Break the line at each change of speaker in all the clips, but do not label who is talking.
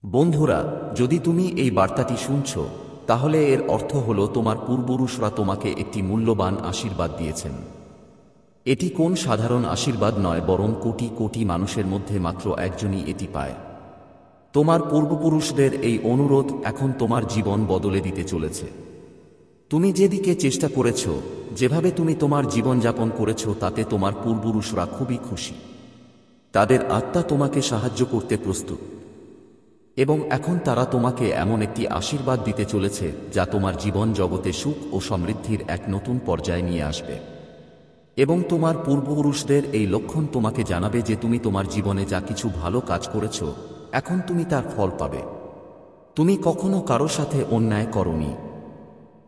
বন্ধুরা, যদি তুমি এই বার্তাটি শুনছ, তাহলে এর অর্থ হল তোমার পূর্বপুরুষরা তোমাকে একটি মূল্যবান আশীর্বাদ দিয়েছেন। এটি কোন সাধারণ আশীর্বাদ নয়, বরং কোটি কোটি মানুষের মধ্যে মাত্র একজনই এটি পায়। তোমার পূর্বপুরুষদের এই অনুরোধ এখন তোমার জীবন বদলে দিতে চলেছে। তুমি যেদিকে চেষ্টা করেছ, যেভাবে তুমি তোমার জীবনযাপন করেছ, তাতে তোমার পূর্বপুরুষরা খুবই খুশি। তাদের আত্মা তোমাকে সাহায্য করতে প্রস্তুত, এবং এখন তারা তোমাকে এমন একটি আশীর্বাদ দিতে চলেছে যা তোমার জীবন জগতে সুখ ও সমৃদ্ধির এক নতুন পর্যায়ে নিয়ে আসবে। এবং তোমার পূর্বপুরুষদের এই লক্ষণ তোমাকে জানাবে যে তুমি তোমার জীবনে যা কিছু ভালো কাজ করেছ, এখন তুমি তার ফল পাবে। তুমি কখনো কারো সাথে অন্যায় করনি।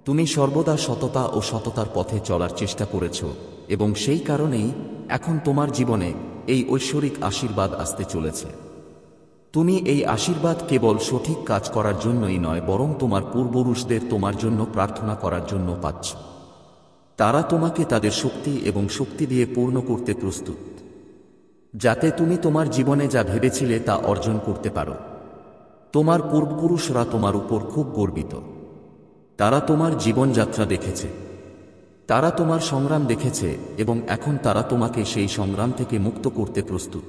তুমি সর্বদা সততা ও সততার পথে চলার চেষ্টা করেছ, এবং সেই কারণেই এখন তোমার জীবনে এই ঐশ্বরিক আশীর্বাদ আসতে চলেছে। তুমি এই আশীর্বাদ কেবল সঠিক কাজ করার জন্যই নয়, বরং তোমার পূর্বপুরুষদের তোমার জন্য প্রার্থনা করার জন্য পাচ্ছ। তারা তোমাকে তাদের শক্তি এবং শক্তি দিয়ে পূর্ণ করতে প্রস্তুত, যাতে তুমি তোমার জীবনে যা ভেবেছিলে তা অর্জন করতে পারো। তোমার পূর্বপুরুষরা তোমার উপর খুব গর্বিত। তারা তোমার জীবনযাত্রা দেখেছে, তারা তোমার সংগ্রাম দেখেছে, এবং এখন তারা তোমাকে সেই সংগ্রাম থেকে মুক্ত করতে প্রস্তুত।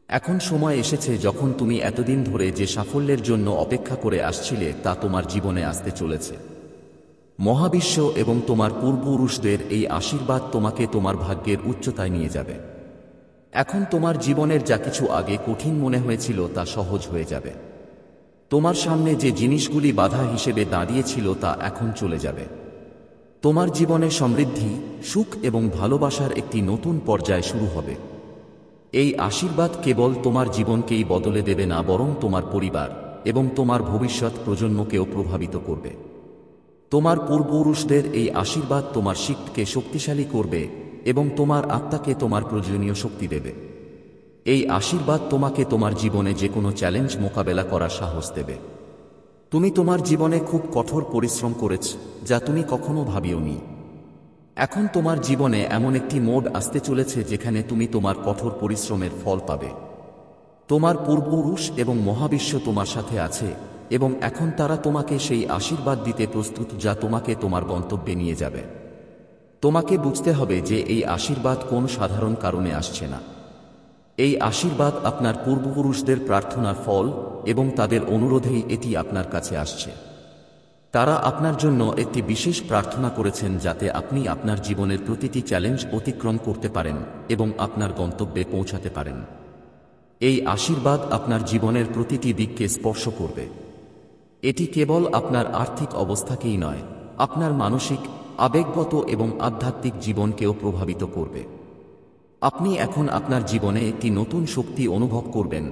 এখন সময় এসেছে যখন তুমি এতদিন ধরে যে সাফল্যের জন্য অপেক্ষা করে আসছিলে তা তোমার জীবনে আসতে চলেছে। মহাবিশ্ব এবং তোমার পূর্বপুরুষদের এই আশীর্বাদ তোমাকে তোমার ভাগ্যের উচ্চতায় নিয়ে যাবে। এখন তোমার জীবনের যা কিছু আগে কঠিন মনে হয়েছিল তা সহজ হয়ে যাবে। তোমার সামনে যে জিনিসগুলি বাধা হিসেবে দাঁড়িয়েছিল তা এখন চলে যাবে। তোমার জীবনে সমৃদ্ধি, সুখ এবং ভালোবাসার একটি নতুন পর্যায় শুরু হবে। এই আশীর্বাদ কেবল তোমার জীবনকেই বদলে দেবে না, বরং তোমার পরিবার এবং তোমার ভবিষ্যৎ প্রজন্মকেও প্রভাবিত করবে। তোমার পূর্বপুরুষদের এই আশীর্বাদ তোমার শিক্ষকে শক্তিশালী করবে এবং তোমার আত্মাকে তোমার প্রয়োজনীয় শক্তি দেবে। এই আশীর্বাদ তোমাকে তোমার জীবনে যে কোনো চ্যালেঞ্জ মোকাবেলা করার সাহস দেবে। তুমি তোমার জীবনে খুব কঠোর পরিশ্রম করেছ, যা তুমি কখনো ভাবিওনি। এখন তোমার জীবনে এমন একটি মোড় আসতে চলেছে যেখানে তুমি তোমার কঠোর পরিশ্রমের ফল পাবে। তোমার পূর্বপুরুষ এবং মহাবিশ্ব তোমার সাথে আছে, এবং এখন তারা তোমাকে সেই আশীর্বাদ দিতে প্রস্তুত যা তোমাকে তোমার গন্তব্যে নিয়ে যাবে। তোমাকে বুঝতে হবে যে এই আশীর্বাদ কোন সাধারণ কারণে আসছে না। এই আশীর্বাদ আপনার পূর্বপুরুষদের প্রার্থনার ফল, এবং তাদের অনুরোধেই এটি আপনার কাছে আসছে। তারা আপনার জন্য একটি বিশেষ প্রার্থনা করেছেন যাতে আপনি আপনার জীবনের প্রতিটি চ্যালেঞ্জ অতিক্রম করতে পারেন এবং আপনার গন্তব্যে পৌঁছাতে পারেন। এই আশীর্বাদ আপনার জীবনের প্রতিটি দিককে স্পর্শ করবে। এটি কেবল আপনার আর্থিক অবস্থাকেই নয়, আপনার মানসিক, আবেগগত এবং আধ্যাত্মিক জীবনকেও প্রভাবিত করবে। আপনি এখন আপনার জীবনে একটি নতুন শক্তি অনুভব করবেন,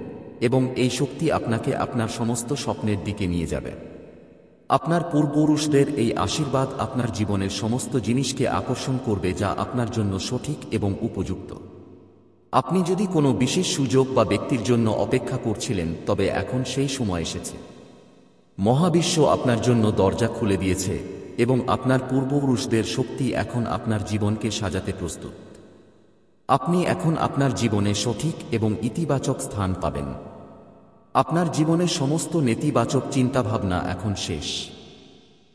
এবং এই শক্তি আপনাকে আপনার সমস্ত স্বপ্নের দিকে নিয়ে যাবে। আপনার পূর্বপুরুষদের এই আশীর্বাদ আপনার জীবনের সমস্ত জিনিসকে আকর্ষণ করবে যা আপনার জন্য সঠিক এবং উপযুক্ত। আপনি যদি কোনো বিশেষ সুযোগ বা ব্যক্তির জন্য অপেক্ষা করছিলেন, তবে এখন সেই সময় এসেছে। মহাবিশ্ব আপনার জন্য দরজা খুলে দিয়েছে, এবং আপনার পূর্বপুরুষদের শক্তি এখন আপনার জীবনকে সাজাতে প্রস্তুত। আপনি এখন আপনার জীবনে সঠিক এবং ইতিবাচক স্থান পাবেন। আপনার জীবনের সমস্ত নেতিবাচক চিন্তাভাবনা এখন শেষ।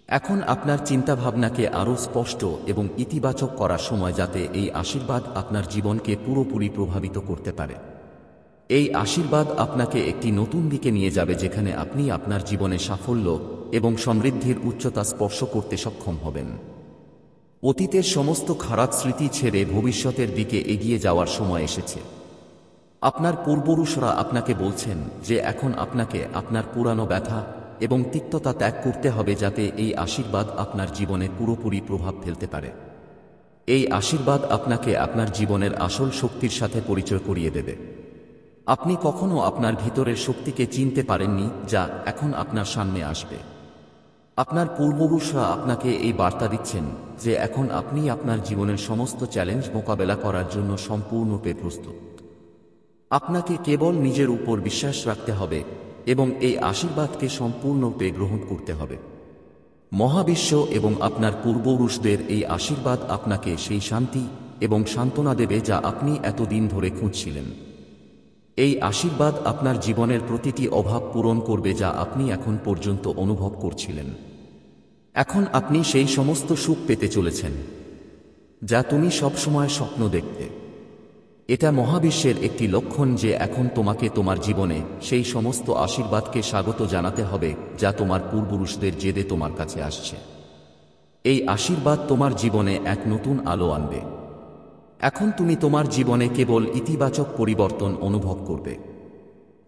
এখন আপনার চিন্তাভাবনাকে আরও স্পষ্ট এবং ইতিবাচক করার সময়, যাতে এই আশীর্বাদ আপনার জীবনকে পুরোপুরি প্রভাবিত করতে পারে। এই আশীর্বাদ আপনাকে একটি নতুন দিকে নিয়ে যাবে যেখানে আপনি আপনার জীবনে সাফল্য এবং সমৃদ্ধির উচ্চতা স্পর্শ করতে সক্ষম হবেন। অতীতের সমস্ত খারাপ স্মৃতি ছেড়ে ভবিষ্যতের দিকে এগিয়ে যাওয়ার সময় এসেছে। আপনার পূর্বপুরুষরা আপনাকে বলছেন যে এখন আপনাকে আপনার পুরানো ব্যথা এবং তিক্ততা ত্যাগ করতে হবে যাতে এই আশীর্বাদ আপনার জীবনে পুরোপুরি প্রভাব ফেলতে পারে। এই আশীর্বাদ আপনাকে আপনার জীবনের আসল শক্তির সাথে পরিচয় করিয়ে দেবে। আপনি কখনো আপনার ভিতরের শক্তিকে চিনতে পারেননি, যা এখন আপনার সামনে আসবে। আপনার পূর্বপুরুষরা আপনাকে এই বার্তা দিচ্ছেন যে এখন আপনি আপনার জীবনের সমস্ত চ্যালেঞ্জ মোকাবেলা করার জন্য সম্পূর্ণরূপে প্রস্তুত। আপনাকে কেবল নিজের উপর বিশ্বাস রাখতে হবে এবং এই আশীর্বাদকে সম্পূর্ণরূপে গ্রহণ করতে হবে। মহাবিশ্ব এবং আপনার পূর্বপুরুষদের এই আশীর্বাদ আপনাকে সেই শান্তি এবং সান্ত্বনা দেবে যা আপনি এতদিন ধরে খুঁজছিলেন। এই আশীর্বাদ আপনার জীবনের প্রতিটি অভাব পূরণ করবে যা আপনি এখন পর্যন্ত অনুভব করছিলেন। এখন আপনি সেই সমস্ত সুখ পেতে চলেছেন যা তুমি সবসময় স্বপ্ন দেখতে। এটা মহাবিশ্বের একটি লক্ষণ যে এখন তোমাকে তোমার জীবনে সেই সমস্ত আশীর্বাদকে স্বাগত জানাতে হবে যা তোমার পূর্বপুরুষদের জেদে তোমার কাছে আসছে। এই আশীর্বাদ তোমার জীবনে এক নতুন আলো আনবে। এখন তুমি তোমার জীবনে কেবল ইতিবাচক পরিবর্তন অনুভব করবে।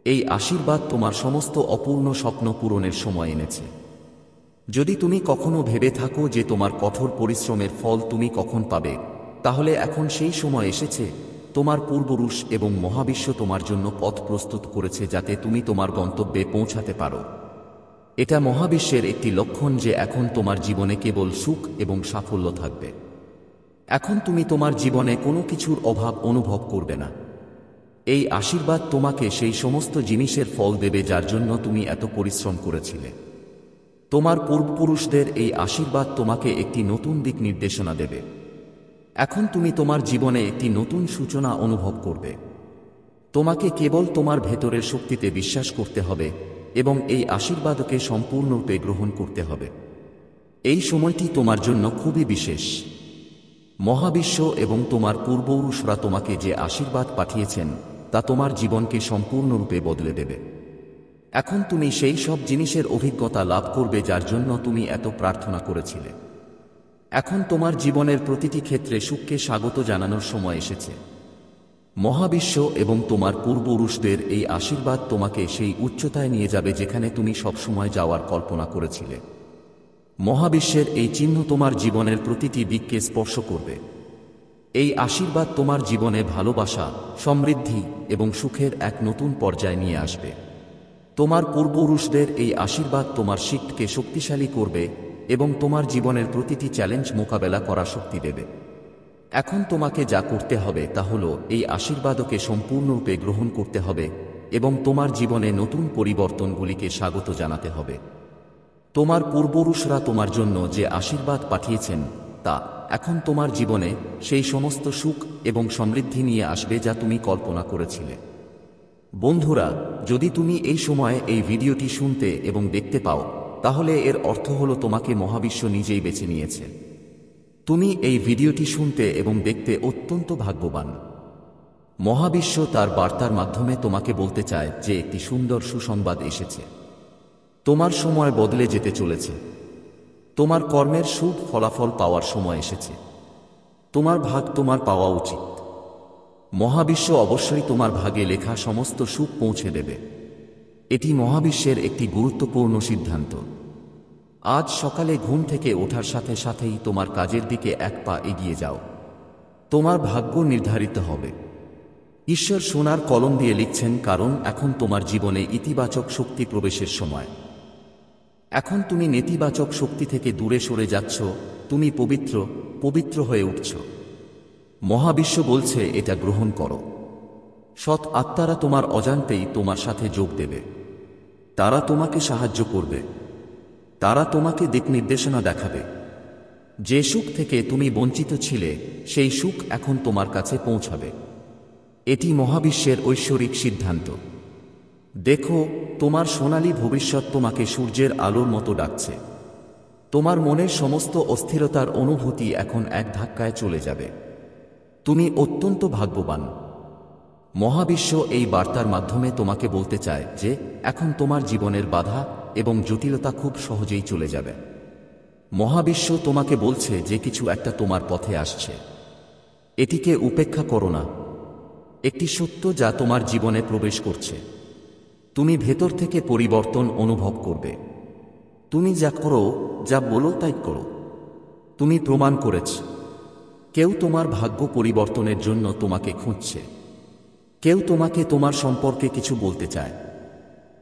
এই আশীর্বাদ তোমার সমস্ত অপূর্ণ স্বপ্ন পূরণের সময় এনেছে। যদি তুমি কখনো ভেবে থাকো যে তোমার কঠোর পরিশ্রমের ফল তুমি কখন পাবে, তাহলে এখন সেই সময় এসেছে। তোমার পূর্বপুরুষ এবং মহাবিশ্ব তোমার জন্য পথ প্রস্তুত করেছে যাতে তুমি তোমার গন্তব্যে পৌঁছাতে পারো। এটা মহাবিশ্বের একটি লক্ষণ যে এখন তোমার জীবনে কেবল সুখ এবং সাফল্য থাকবে। এখন তুমি তোমার জীবনে কোনো কিছুর অভাব অনুভব করবে না। এই আশীর্বাদ তোমাকে সেই সমস্ত জিনিসের ফল দেবে যার জন্য তুমি এত পরিশ্রম করেছিলে। তোমার পূর্বপুরুষদের এই আশীর্বাদ তোমাকে একটি নতুন দিক নির্দেশনা দেবে। এখন তুমি তোমার জীবনে একটি নতুন সূচনা অনুভব করবে। তোমাকে কেবল তোমার ভেতরের শক্তিতে বিশ্বাস করতে হবে এবং এই আশীর্বাদকে সম্পূর্ণরূপে গ্রহণ করতে হবে। এই সময়টি তোমার জন্য খুবই বিশেষ। মহাবিশ্ব এবং তোমার পূর্বপুরুষরা তোমাকে যে আশীর্বাদ পাঠিয়েছেন তা তোমার জীবনকে সম্পূর্ণরূপে বদলে দেবে। এখন তুমি সেই সব জিনিসের অভিজ্ঞতা লাভ করবে যার জন্য তুমি এত প্রার্থনা করেছিলে। এখন তোমার জীবনের প্রতিটি ক্ষেত্রে সুখকে স্বাগত জানানোর সময় এসেছে। মহাবিশ্ব এবং তোমার পূর্বপুরুষদের এই আশীর্বাদ তোমাকে সেই উচ্চতায় নিয়ে যাবে যেখানে তুমি সবসময় যাওয়ার কল্পনা করেছিলে। মহাবিশ্বের এই চিহ্ন তোমার জীবনের প্রতিটি দিককে স্পর্শ করবে। এই আশীর্বাদ তোমার জীবনে ভালোবাসা, সমৃদ্ধি এবং সুখের এক নতুন পর্যায়ে নিয়ে আসবে। তোমার পূর্বপুরুষদের এই আশীর্বাদ তোমার শিক্ষকে শক্তিশালী করবে এবং তোমার জীবনের প্রতিটি চ্যালেঞ্জ মোকাবেলা করার শক্তি দেবে। এখন তোমাকে যা করতে হবে তা হলো এই আশীর্বাদকে সম্পূর্ণরূপে গ্রহণ করতে হবে এবং তোমার জীবনে নতুন পরিবর্তনগুলিকে স্বাগত জানাতে হবে। তোমার পূর্বপুরুষরা তোমার জন্য যে আশীর্বাদ পাঠিয়েছেন তা এখন তোমার জীবনে সেই সমস্ত সুখ এবং সমৃদ্ধি নিয়ে আসবে যা তুমি কল্পনা করেছিলে। বন্ধুরা, যদি তুমি এই সময়ে এই ভিডিওটি শুনতে এবং দেখতে পাও, তাহলে এর অর্থ হলো তোমাকে মহাবিশ্ব নিজেই বেছে নিয়েছে। তুমি এই ভিডিওটি শুনতে এবং দেখতে অত্যন্ত ভাগ্যবান। মহাবিশ্ব তার বার্তার মাধ্যমে তোমাকে বলতে চায় যে একটি সুন্দর সুসংবাদ এসেছে। তোমার সময় বদলে যেতে চলেছে। তোমার কর্মের শুভ ফলাফল পাওয়ার সময় এসেছে। তোমার ভাগ তোমার পাওয়া উচিত। মহাবিশ্ব অবশ্যই তোমার ভাগে লেখা সমস্ত সুখ পৌঁছে দেবে। এটি মহাবিশ্বের একটি গুরুত্বপূর্ণ সিদ্ধান্ত। আজ সকালে ঘুম থেকে ওঠার সাথে সাথেই তোমার কাজের দিকে এক পা এগিয়ে যাও। তোমার ভাগ্য নির্ধারিত হবে। ঈশ্বর সোনার কলম দিয়ে লিখছেন, কারণ এখন তোমার জীবনে ইতিবাচক শক্তি প্রবেশের সময়। এখন তুমি নেতিবাচক শক্তি থেকে দূরে সরে যাচ্ছ। তুমি পবিত্র হয়ে উঠছ। মহাবিশ্ব বলছে এটা গ্রহণ করো। সৎ আত্মারা তোমার অজান্তেই তোমার সাথে যোগ দেবে। তারা তোমাকে সাহায্য করবে। তারা তোমাকে দিক নির্দেশনা দেখাবে। যে সুখ থেকে তুমি বঞ্চিত ছিলে সেই সুখ এখন তোমার কাছে পৌঁছাবে। এটি মহাবিশ্বের ঐশ্বরিক সিদ্ধান্ত। দেখো, তোমার সোনালী ভবিষ্যৎ তোমাকে সূর্যের আলোর মতো ডাকছে। তোমার মনের সমস্ত অস্থিরতার অনুভূতি এখন এক ধাক্কায় চলে যাবে। তুমি অত্যন্ত ভাগ্যবান। মহাবিশ্ব এই বার্তার মাধ্যমে তোমাকে বলতে চায় যে এখন তোমার জীবনের বাধা এবং জটিলতা খুব সহজেই চলে যাবে। মহাবিশ্ব তোমাকে বলছে যে কিছু একটা তোমার পথে আসছে। এটিকে উপেক্ষা করো না। একটি সত্য যা তোমার জীবনে প্রবেশ করছে। তুমি ভেতর থেকে পরিবর্তন অনুভব করবে। তুমি যা করো, যা বলো তাই করো। তুমি প্রমাণ করেছ। কেউ তোমার ভাগ্য পরিবর্তনের জন্য তোমাকে খুঁজছে। কেউ তোমাকে তোমার সম্পর্কে কিছু বলতে চায়।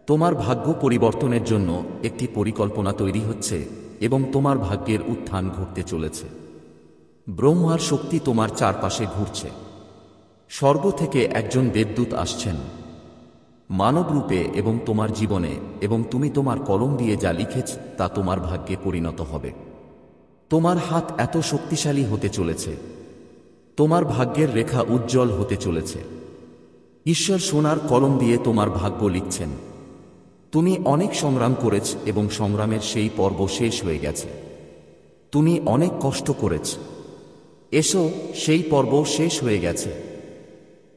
তোমার ভাগ্য পরিবর্তনের জন্য একটি পরিকল্পনা তৈরি হচ্ছে এবং তোমার ভাগ্যের উত্থান ঘটতে চলেছে। ব্রহ্মার শক্তি তোমার চারপাশে ঘুরছে। স্বর্গ থেকে একজন দেবদূত আসছেন মানব রূপে এবং তোমার জীবনে, এবং তুমি তোমার কলম দিয়ে যা লিখেছ তা তোমার ভাগ্যে পরিণত হবে। তোমার হাত এত শক্তিশালী হতে চলেছে। তোমার ভাগ্যের রেখা উজ্জ্বল হতে চলেছে। ঈশ্বর সোনার কলম দিয়ে তোমার ভাগ্য লিখছেন। তুমি অনেক সংগ্রাম করেছ এবং সংগ্রামের সেই পর্ব শেষ হয়ে গেছে। তুমি অনেক কষ্ট করেছ। এসো, সেই পর্ব শেষ হয়ে গেছে।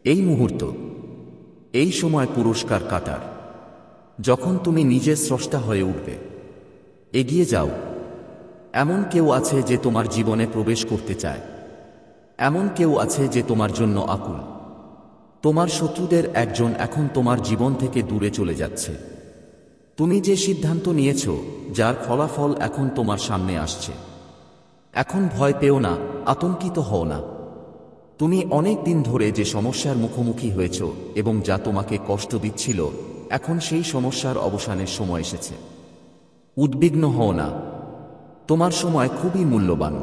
এই মুহূর্ত, এই সময় পুরস্কার কাটার, যখন তুমি নিজে স্রষ্টা হয়ে উঠবে। এগিয়ে যাও। এমন কেউ আছে যে তোমার জীবনে প্রবেশ করতে চায়। এমন কেউ আছে যে তোমার জন্য আকুল। তোমার শত্রুদের একজন এখন তোমার জীবন থেকে দূরে চলে যাচ্ছে। তুমি যে সিদ্ধান্ত নিয়েছ, যার ফলাফল এখন তোমার সামনে আসছে। এখন ভয় পেও না, আতঙ্কিত হও না। তুমি অনেক দিন ধরে যে সমস্যার মুখোমুখি হয়েছ এবং যা তোমাকে কষ্ট দিচ্ছিল, এখন সেই সমস্যার অবসানের সময় এসেছে। উদ্বিগ্ন হও না। তোমার সময় খুবই মূল্যবান।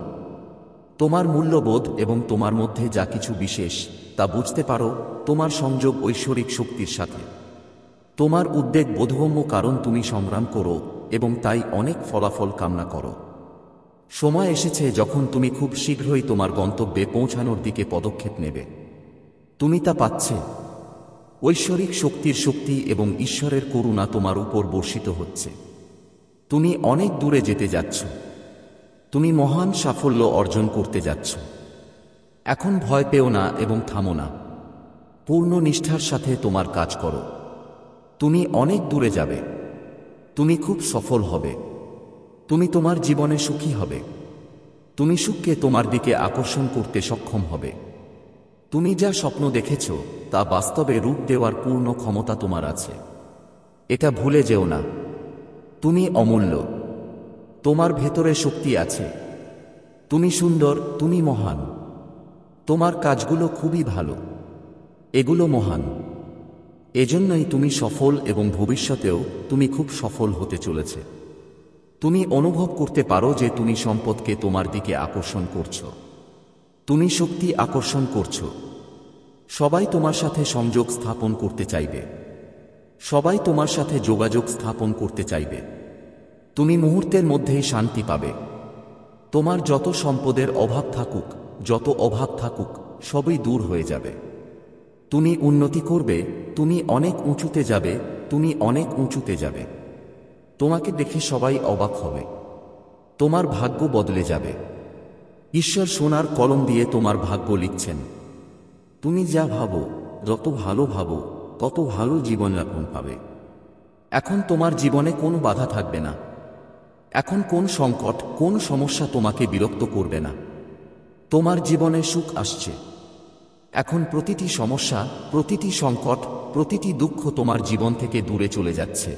তোমার মূল্যবোধ এবং তোমার মধ্যে যা কিছু বিশেষ, তা বুঝতে পারো তোমার সংযোগ ঐশ্বরিক শক্তির সাথে। তোমার উদ্বেগ বোধগম্য, কারণ তুমি সংগ্রাম করো এবং তাই অনেক ফলাফল কামনা করো। সময় এসেছে যখন তুমি খুব শীঘ্রই তোমার গন্তব্যে পৌঁছানোর দিকে পদক্ষেপ নেবে। তুমি তা পাচ্ছে। ঐশ্বরিক শক্তির শক্তি এবং ঈশ্বরের করুণা তোমার উপর বর্ষিত হচ্ছে। তুমি অনেক দূরে যেতে যাচ্ছ। তুমি মহান সাফল্য অর্জন করতে যাচ্ছ। এখন ভয় পেও না এবং থামো না। পূর্ণ নিষ্ঠার সাথে তোমার কাজ করো। তুমি অনেক দূরে যাবে। তুমি খুব সফল হবে। তুমি তোমার জীবনে সুখী হবে। তুমি সুখকে তোমার দিকে আকর্ষণ করতে সক্ষম হবে। তুমি যা স্বপ্ন দেখেছ, তা বাস্তবে রূপ দেওয়ার পূর্ণ ক্ষমতা তোমার আছে। এটা ভুলে যেও না। তুমি অমূল্য। তোমার ভেতরে শক্তি আছে। তুমি সুন্দর, তুমি মহান। তোমার কাজগুলো খুবই ভালো। এগুলো মহান। এজন্যই তুমি সফল এবং ভবিষ্যতেও তুমি খুব সফল হতে চলেছে। তুমি অনুভব করতে পারো যে তুমি সম্পদকে তোমার দিকে আকর্ষণ করছো। তুমি শক্তি আকর্ষণ করছো। সবাই তোমার সাথে সংযোগ স্থাপন করতে চাইবে। সবাই তোমার সাথে যোগাযোগ স্থাপন করতে চাইবে। তুমি মুহূর্তের মধ্যেই শান্তি পাবে। তোমার যত সম্পদের অভাব থাকুক, যত অভাব থাকুক, সবই দূর হয়ে যাবে। তুমি উন্নতি করবে। তুমি অনেক উঁচুতে যাবে। তুমি অনেক উঁচুতে যাবে। তোমাকে দেখে সবাই অবাক হবে। তোমার ভাগ্য বদলে যাবে। ঈশ্বর সোনার কলম দিয়ে তোমার ভাগ্য লিখছেন। তুমি যা ভাবো, যত ভালো ভাবো, তত ভালো জীবনযাপন পাবে। এখন তোমার জীবনে কোনো বাধা থাকবে না। এখন কোন সংকট, কোন সমস্যা তোমাকে বিরক্ত করবে না। তোমার জীবনে সুখ আসছে। এখন প্রতিটি সমস্যা, প্রতিটি সংকট, প্রতিটি দুঃখ তোমার জীবন থেকে দূরে চলে যাচ্ছে।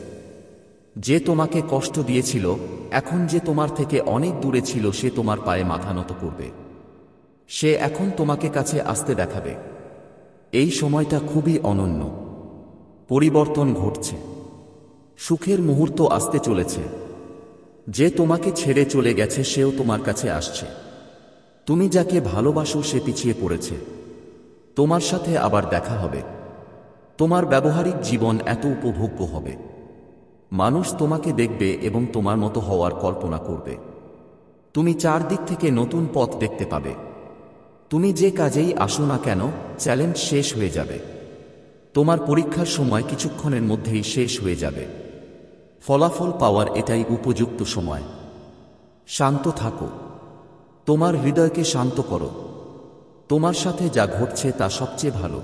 যে তোমাকে কষ্ট দিয়েছিল, এখন যে তোমার থেকে অনেক দূরে ছিল, সে তোমার পায়ে মাথা নত করবে। সে এখন তোমাকে কাছে আসতে দেখাবে। এই সময়টা খুবই অনন্য। পরিবর্তন ঘটছে। সুখের মুহূর্ত আসতে চলেছে। যে তোমাকে ছেড়ে চলে গেছে, সেও তোমার কাছে আসছে। তুমি যাকে ভালোবাসো, সে পিছিয়ে পড়েছে। তোমার সাথে আবার দেখা হবে। তোমার ব্যবহারিক জীবন এত উপভোগ্য হবে। মানুষ তোমাকে দেখবে এবং তোমার মতো হওয়ার কল্পনা করবে। তুমি চারদিক থেকে নতুন পথ দেখতে পাবে। তুমি যে কাজেই আসো না কেন, চ্যালেঞ্জ শেষ হয়ে যাবে। তোমার পরীক্ষার সময় কিছুক্ষণের মধ্যেই শেষ হয়ে যাবে। ফলাফল পাওয়ার এটাই উপযুক্ত সময়। শান্ত থাকো। তোমার হৃদয়কে শান্ত করো। তোমার সাথে যা ঘটছে তা সবচেয়ে ভালো।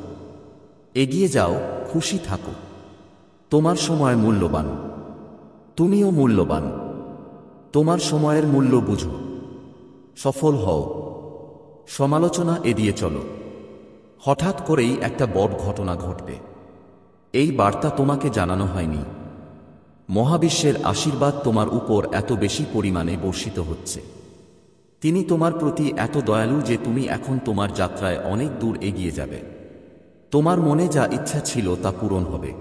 এগিয়ে যাও, খুশি থাকো। তোমার সময় মূল্যবান। তুমিও মূল্যবান। তোমার সময়ের মূল্য বুঝো। সফল হও। সমালোচনা এড়িয়ে চলো। হঠাৎ করেই একটা বড় ঘটনা ঘটবে। এই বার্তা তোমাকে জানানো হয়নি। মহাবিশ্বের আশীর্বাদ তোমার উপর এত বেশি পরিমাণে বর্ষিত হচ্ছে। তিনি তোমার প্রতি এত দয়ালু যে তুমি এখন তোমার যাত্রায় অনেক দূর এগিয়ে যাবে। তোমার মনে যা ইচ্ছা ছিল তা পূরণ হবে।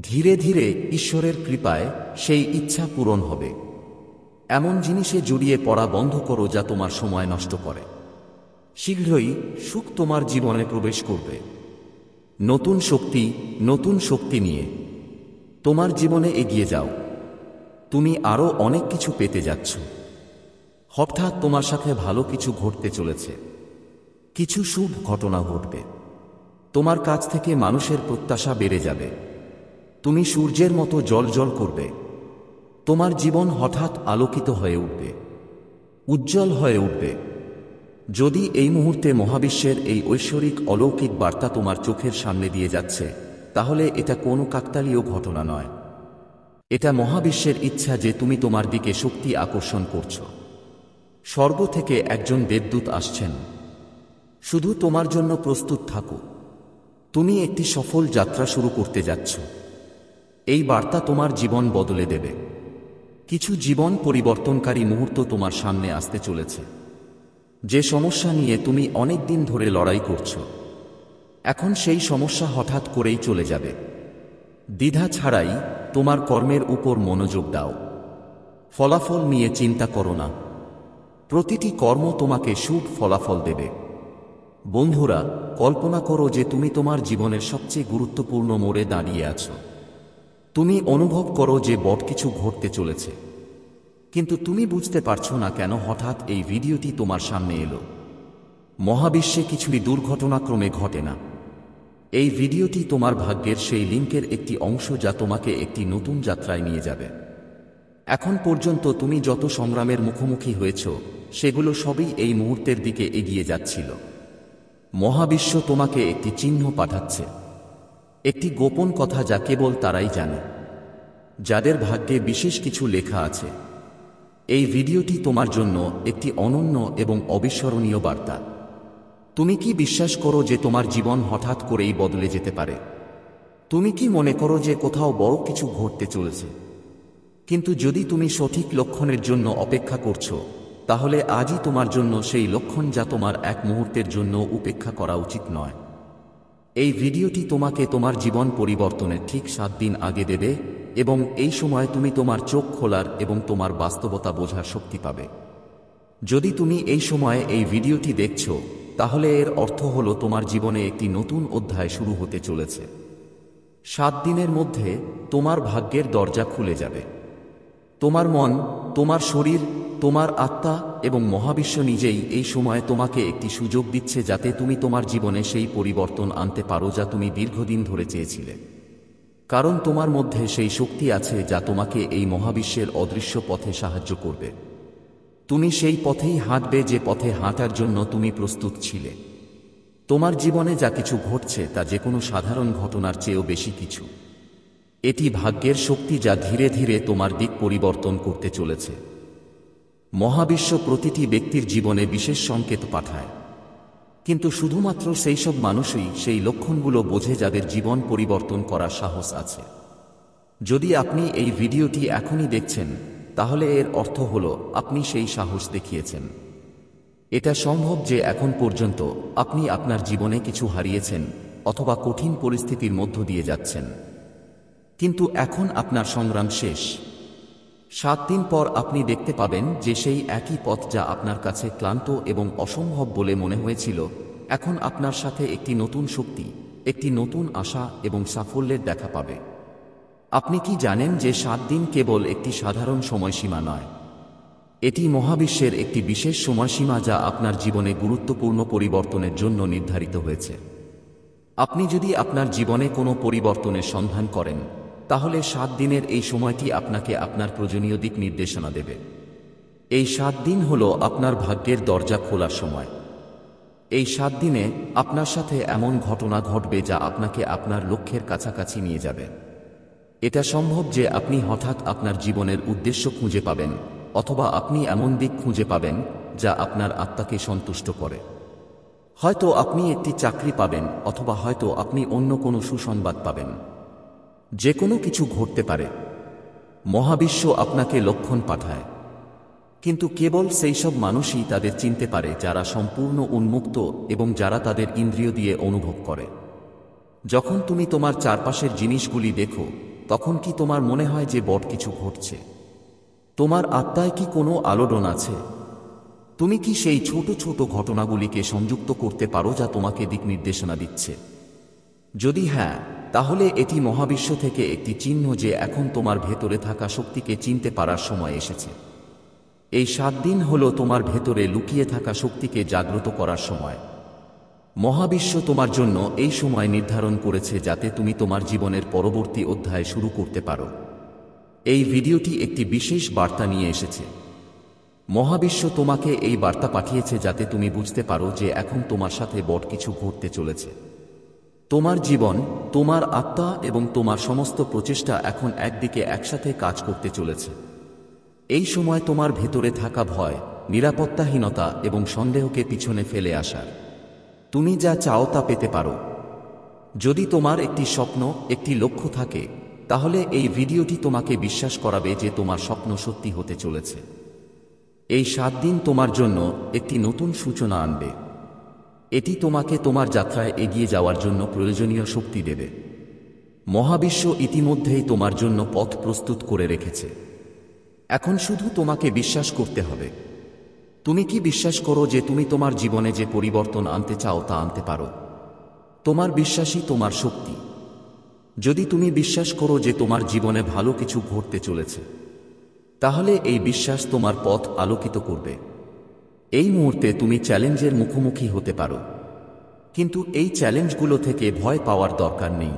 ধীরে ধীরে ঈশ্বরের কৃপায় সেই ইচ্ছা পূরণ হবে। এমন জিনিসে জড়িয়ে পড়া বন্ধ করো যা তোমার সময় নষ্ট করে। শীঘ্রই সুখ তোমার জীবনে প্রবেশ করবে। নতুন শক্তি নিয়ে তোমার জীবনে এগিয়ে যাও। তুমি আরও অনেক কিছু পেতে যাচ্ছ। হঠাৎ তোমার সাথে ভালো কিছু ঘটতে চলেছে। কিছু শুভ ঘটনা ঘটবে। তোমার কাছ থেকে মানুষের প্রত্যাশা বেড়ে যাবে। তুমি সূর্যের মতো জ্বলজ্বল করবে। তোমার জীবন হঠাৎ আলোকিত হয়ে উঠবে, উজ্জ্বল হয়ে উঠবে। যদি এই মুহূর্তে মহাবিশ্বের এই ঐশ্বরিক অলৌকিক বার্তা তোমার চোখের সামনে দিয়ে যাচ্ছে, তাহলে এটা কোনো কাকতালীয় ঘটনা নয়। এটা মহাবিশ্বের ইচ্ছা যে তুমি তোমার দিকে শক্তি আকর্ষণ করছো। স্বর্গ থেকে একজন দেবদূত আসছেন। শুধু তোমার জন্য প্রস্তুত থাকো। তুমি একটি সফল যাত্রা শুরু করতে যাচ্ছ। এই বার্তা তোমার জীবন বদলে দেবে। কিছু জীবন পরিবর্তনকারী মুহূর্ত তোমার সামনে আসতে চলেছে। যে সমস্যা নিয়ে তুমি অনেক দিন ধরে লড়াই করছো, এখন সেই সমস্যা হঠাৎ করেই চলে যাবে। দ্বিধা ছাড়াই তোমার কর্মের উপর মনোযোগ দাও। ফলাফল নিয়ে চিন্তা করো না। প্রতিটি কর্ম তোমাকে শুভ ফলাফল দেবে। বন্ধুরা, কল্পনা করো যে তুমি তোমার জীবনের সবচেয়ে গুরুত্বপূর্ণ মোড়ে দাঁড়িয়ে আছো। তুমি অনুভব করো যে বড় কিছু ঘটতে চলেছে, কিন্তু তুমি বুঝতে পারছো না কেন হঠাৎ এই ভিডিওটি তোমার সামনে এলো। মহাবিশ্বে কিছুই দুর্ঘটনাক্রমে ঘটে না। এই ভিডিওটি তোমার ভাগ্যের সেই লিঙ্কের একটি অংশ যা তোমাকে একটি নতুন যাত্রায় নিয়ে যাবে। এখন পর্যন্ত তুমি যত সংগ্রামের মুখোমুখি হয়েছ, সেগুলো সবই এই মুহূর্তের দিকে এগিয়ে যাচ্ছিল। মহাবিশ্ব তোমাকে একটি চিহ্ন পাঠাচ্ছে, একটি গোপন কথা যা কেবল তারাই জানে, যাদের ভাগ্যে বিশেষ কিছু লেখা আছে। এই ভিডিওটি তোমার জন্য একটি অনন্য এবং অবিস্মরণীয় বার্তা। তুমি কি বিশ্বাস করো যে তোমার জীবন হঠাৎ করেই বদলে যেতে পারে? তুমি কি মনে করো যে কোথাও বড় কিছু ঘটতে চলেছে? কিন্তু যদি তুমি সঠিক লক্ষণের জন্য অপেক্ষা করছো, তাহলে আজই তোমার জন্য সেই লক্ষণ যা তোমার এক মুহূর্তের জন্য উপেক্ষা করা উচিত নয়। এই ভিডিওটি তোমাকে তোমার জীবন পরিবর্তনের ঠিক 7 দিন আগে দেবে, এবং এই সময় তুমি তোমার চোখ খোলার এবং তোমার বাস্তবতা বোঝার শক্তি পাবে। যদি তুমি এই সময়ে এই ভিডিওটি দেখছো, তাহলে এর অর্থ হলো তোমার জীবনে একটি নতুন অধ্যায় শুরু হতে চলেছে। 7 দিনের মধ্যে তোমার ভাগ্যের দরজা খুলে যাবে। তোমার মন, তোমার শরীর, তোমার আত্মা এবং মহাবিশ্ব নিজেই এই সময়ে তোমাকে একটি সুযোগ দিচ্ছে যাতে তুমি তোমার জীবনে সেই পরিবর্তন আনতে পারো যা তুমি দীর্ঘদিন ধরে চেয়েছিলে। কারণ তোমার মধ্যে সেই শক্তি আছে যা তোমাকে এই মহাবিশ্বের অদৃশ্য পথে সাহায্য করবে। তুমি সেই পথেই হাঁটবে যে পথে হাঁটার জন্য তুমি প্রস্তুত ছিলে। তোমার জীবনে যা কিছু ঘটছে তা যে কোনো সাধারণ ঘটনার চেয়েও বেশি কিছু। এটি ভাগ্যের শক্তি যা ধীরে ধীরে তোমার দিক পরিবর্তন করতে চলেছে। মহাবিশ্ব প্রতিটি ব্যক্তির জীবনে বিশেষ সংকেত পাঠায়, কিন্তু শুধুমাত্র সেই সব মানুষই সেই লক্ষণগুলো বোঝে যাদের জীবন পরিবর্তন করার সাহস আছে। যদি আপনি এই ভিডিওটি এখনই দেখছেন, তাহলে এর অর্থ হলো আপনি সেই সাহস দেখিয়েছেন। এটা সম্ভব যে এখন পর্যন্ত আপনি আপনার জীবনে কিছু হারিয়েছেন অথবা কঠিন পরিস্থিতির মধ্য দিয়ে যাচ্ছেন, কিন্তু এখন আপনার সংগ্রাম শেষ। 7 দিন পর আপনি দেখতে পাবেন যে সেই একই পথ যা আপনার কাছে ক্লান্ত এবং অসম্ভব বলে মনে হয়েছিল, এখন আপনার সাথে একটি নতুন শক্তি, একটি নতুন আশা এবং সাফল্যের দেখা পাবে। আপনি কি জানেন যে 7 দিন কেবল একটি সাধারণ সময়সীমা নয়? এটি মহাবিশ্বের একটি বিশেষ সময়সীমা যা আপনার জীবনে গুরুত্বপূর্ণ পরিবর্তনের জন্য নির্ধারিত হয়েছে। আপনি যদি আপনার জীবনে কোনো পরিবর্তনের সন্ধান করেন, তাহলে 7 দিনের এই সময়টি আপনাকে আপনার প্রয়োজনীয় দিক নির্দেশনা দেবে। এই 7 দিন হল আপনার ভাগ্যের দরজা খোলার সময়। এই 7 দিনে আপনার সাথে এমন ঘটনা ঘটবে যা আপনাকে আপনার লক্ষ্যের কাছাকাছি নিয়ে যাবে। এটা সম্ভব যে আপনি হঠাৎ আপনার জীবনের উদ্দেশ্য খুঁজে পাবেন, অথবা আপনি এমন দিক খুঁজে পাবেন যা আপনার আত্মাকে সন্তুষ্ট করে। হয়তো আপনি একটি চাকরি পাবেন, অথবা হয়তো আপনি অন্য কোনো সুসংবাদ পাবেন। যে কোনো কিছু ঘটতে পারে। মহাবিশ্ব আপনাকে লক্ষণ পাঠায়, কিন্তু কেবল সেই সব মানুষই তাদের চিনতে পারে যারা সম্পূর্ণ উন্মুক্ত এবং যারা তাদের ইন্দ্রিয় দিয়ে অনুভব করে। যখন তুমি তোমার চারপাশের জিনিসগুলি দেখো, তখন কি তোমার মনে হয় যে বড় কিছু ঘটছে? তোমার আত্মায় কি কোনো আলোড়ন আছে? তুমি কি সেই ছোট ছোট ঘটনাগুলিকে সংযুক্ত করতে পারো যা তোমাকে দিক নির্দেশনা দিচ্ছে? যদি হ্যাঁ, তাহলে এটি মহাবিশ্ব থেকে একটি চিহ্ন যে এখন তোমার ভেতরে থাকা শক্তিকে চিনতে পারার সময় এসেছে। এই 7 দিন হল তোমার ভেতরে লুকিয়ে থাকা শক্তিকে জাগ্রত করার সময়। মহাবিশ্ব তোমার জন্য এই সময় নির্ধারণ করেছে যাতে তুমি তোমার জীবনের পরবর্তী অধ্যায় শুরু করতে পারো। এই ভিডিওটি একটি বিশেষ বার্তা নিয়ে এসেছে। মহাবিশ্ব তোমাকে এই বার্তা পাঠিয়েছে যাতে তুমি বুঝতে পারো যে এখন তোমার সাথে বড় কিছু ঘটতে চলেছে। তোমার জীবন, তোমার আত্মা এবং তোমার সমস্ত প্রচেষ্টা এখন একদিকে একসাথে কাজ করতে চলেছে। এই সময় তোমার ভেতরে থাকা ভয়, নিরাপত্তাহীনতা এবং সন্দেহকে পিছনে ফেলে আসার তুমি যা চাও তা পেতে পারো। যদি তোমার একটি স্বপ্ন, একটি লক্ষ্য থাকে, তাহলে এই ভিডিওটি তোমাকে বিশ্বাস করাবে যে তোমার স্বপ্ন সত্যি হতে চলেছে। এই 7 দিন তোমার জন্য একটি নতুন সূচনা আনবে। এটি তোমাকে তোমার যাত্রায় এগিয়ে যাওয়ার জন্য প্রয়োজনীয় শক্তি দেবে। মহাবিশ্ব ইতিমধ্যেই তোমার জন্য পথ প্রস্তুত করে রেখেছে। এখন শুধু তোমাকে বিশ্বাস করতে হবে। তুমি কি বিশ্বাস করো যে তুমি তোমার জীবনে যে পরিবর্তন আনতে চাও তা আনতে পারো? তোমার বিশ্বাসই তোমার শক্তি। যদি তুমি বিশ্বাস করো যে তোমার জীবনে ভালো কিছু ঘটতে চলেছে, তাহলে এই বিশ্বাস তোমার পথ আলোকিত করবে। এই মুহূর্তে তুমি চ্যালেঞ্জের মুখোমুখি হতে পারো, কিন্তু এই চ্যালেঞ্জগুলো থেকে ভয় পাওয়ার দরকার নেই।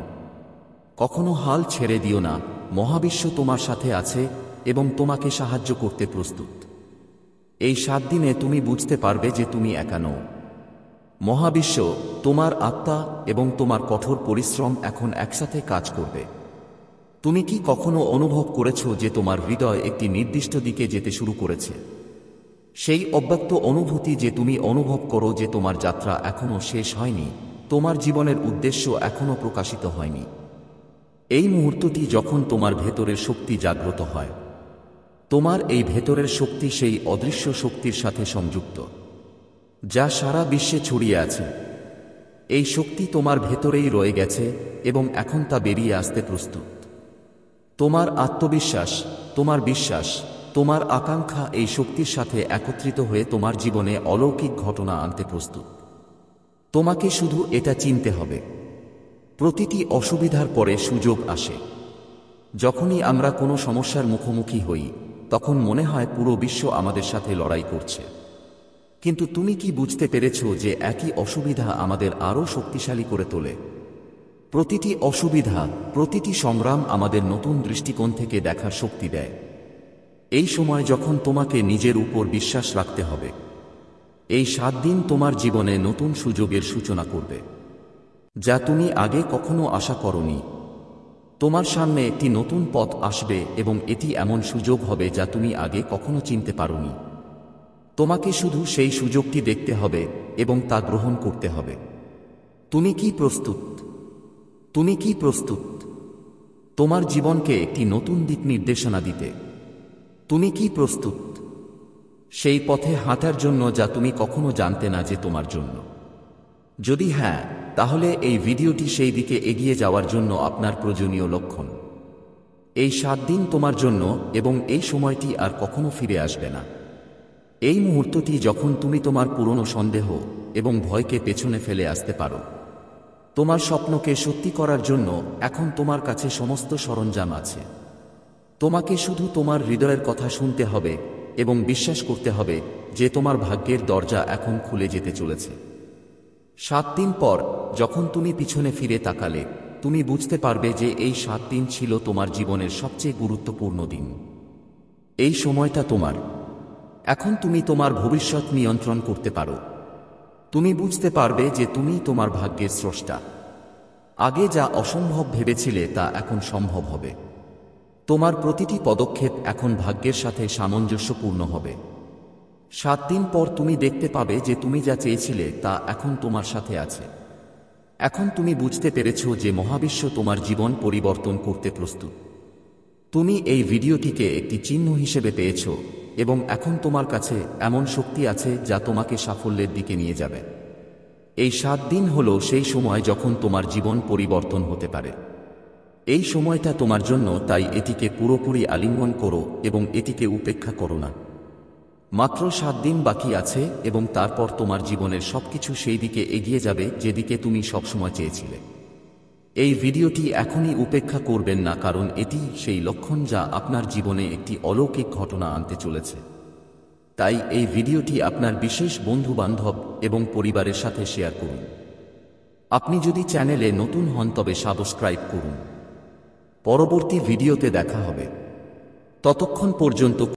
কখনো হাল ছেড়ে দিও না। মহাবিশ্ব তোমার সাথে আছে এবং তোমাকে সাহায্য করতে প্রস্তুত। এই 7 দিনে তুমি বুঝতে পারবে যে তুমি একা নও। মহাবিশ্ব, তোমার আত্মা এবং তোমার কঠোর পরিশ্রম এখন একসাথে কাজ করবে। তুমি কি কখনো অনুভব করেছো যে তোমার হৃদয় একটি নির্দিষ্ট দিকে যেতে শুরু করেছে? সেই অব্যক্ত অনুভূতি যে তুমি অনুভব করো যে তোমার যাত্রা এখনো শেষ হয়নি, তোমার জীবনের উদ্দেশ্য এখনো প্রকাশিত হয়নি। এই মুহূর্তটি যখন তোমার ভেতরের শক্তি জাগ্রত হয়। তোমার এই ভেতরের শক্তি সেই অদৃশ্য শক্তির সাথে সংযুক্ত, যা সারা বিশ্বে ছড়িয়ে আছে। এই শক্তি তোমার ভেতরেই রয়ে গেছে এবং এখন তা বেরিয়ে আসতে প্রস্তুত। তোমার আত্মবিশ্বাস, তোমার বিশ্বাস, তোমার আকাঙ্ক্ষা এই শক্তির সাথে একত্রিত হয়ে তোমার জীবনে অলৌকিক ঘটনা আনতে প্রস্তুত। তোমাকে শুধু এটা চিনতে হবে। প্রতিটি অসুবিধার পরে সুযোগ আসে। যখনই আমরা কোনো সমস্যার মুখোমুখি হই, তখন মনে হয় পুরো বিশ্ব আমাদের সাথে লড়াই করছে। কিন্তু তুমি কি বুঝতে পেরেছো যে একই অসুবিধা আমাদের আরও শক্তিশালী করে তোলে? প্রতিটি অসুবিধা, প্রতিটি সংগ্রাম আমাদের নতুন দৃষ্টিকোণ থেকে দেখার শক্তি দেয়। এই সময় যখন তোমাকে নিজের উপর বিশ্বাস রাখতে হবে। এই 7 দিন তোমার জীবনে নতুন সুযোগের সূচনা করবে, যা তুমি আগে কখনো আশা করনি। তোমার সামনে একটি নতুন পথ আসবে এবং এটি এমন সুযোগ হবে যা তুমি আগে কখনো চিনতে পারোনি। তোমাকে শুধু সেই সুযোগটি দেখতে হবে এবং তা গ্রহণ করতে হবে। তুমি কি প্রস্তুত? তুমি কি প্রস্তুত তোমার জীবনকে একটি নতুন দিক নির্দেশনা দিতে? তুমি কি প্রস্তুত সেই পথে হাঁটার জন্য যা তুমি কখনো জানতে না যে তোমার জন্য? যদি হ্যাঁ, তাহলে এই ভিডিওটি সেই দিকে এগিয়ে যাওয়ার জন্য আপনার প্রয়োজনীয় লক্ষণ। এই 7 দিন তোমার জন্য এবং এই সময়টি আর কখনো ফিরে আসবে না। এই মুহূর্তটি যখন তুমি তোমার পুরনো সন্দেহ এবং ভয়কে পেছনে ফেলে আসতে পারো। তোমার স্বপ্নকে সত্যি করার জন্য এখন তোমার কাছে সমস্ত সরঞ্জাম আছে। তোমাকে শুধু তোমার হৃদয়ের কথা শুনতে হবে এবং বিশ্বাস করতে হবে যে তোমার ভাগ্যের দরজা এখন খুলে যেতে চলেছে। 7 দিন পর যখন তুমি পিছনে ফিরে তাকালে, তুমি বুঝতে পারবে যে এই 7 দিন ছিল তোমার জীবনের সবচেয়ে গুরুত্বপূর্ণ দিন। এই সময়টা তোমার। এখন তুমি তোমার ভবিষ্যৎ নিয়ন্ত্রণ করতে পারো। তুমি বুঝতে পারবে যে তুমি তোমার ভাগ্যের স্রষ্টা। আগে যা অসম্ভব ভেবেছিলে তা এখন সম্ভব হবে। তোমার প্রতিটি পদক্ষেপ এখন ভাগ্যের সাথে সামঞ্জস্যপূর্ণ হবে। 7 দিন পর তুমি দেখতে পাবে যে তুমি যা চেয়েছিলে তা এখন তোমার সাথে আছে। এখন তুমি বুঝতে পেরেছো যে মহাবিশ্ব তোমার জীবন পরিবর্তন করতে প্রস্তুত। তুমি এই ভিডিওটিকে একটি চিহ্ন হিসেবে পেয়েছো এবং এখন তোমার কাছে এমন শক্তি আছে যা তোমাকে সাফল্যের দিকে নিয়ে যাবে। এই 7 দিন হলো সেই সময় যখন তোমার জীবন পরিবর্তন হতে পারে। এই সময়টা তোমার জন্য, তাই এটিকে পুরোপুরি আলিঙ্গন করো এবং এটিকে উপেক্ষা করো না। মাত্র 7 দিন বাকি আছে এবং তারপর তোমার জীবনের সবকিছু সেই দিকে এগিয়ে যাবে যেদিকে তুমি সবসময় চেয়েছিলে। এই ভিডিওটি এখনই উপেক্ষা করবেন না, কারণ এটি সেই লক্ষণ যা আপনার জীবনে একটি অলৌকিক ঘটনা আনতে চলেছে। তাই এই ভিডিওটি আপনার বিশেষ বন্ধু-বান্ধব এবং পরিবারের সাথে শেয়ার করুন। আপনি যদি চ্যানেলে নতুন হন তবে সাবস্ক্রাইব করুন। পরবর্তী ভিডিওতে দেখা হবে। ততক্ষণ পর্যন্ত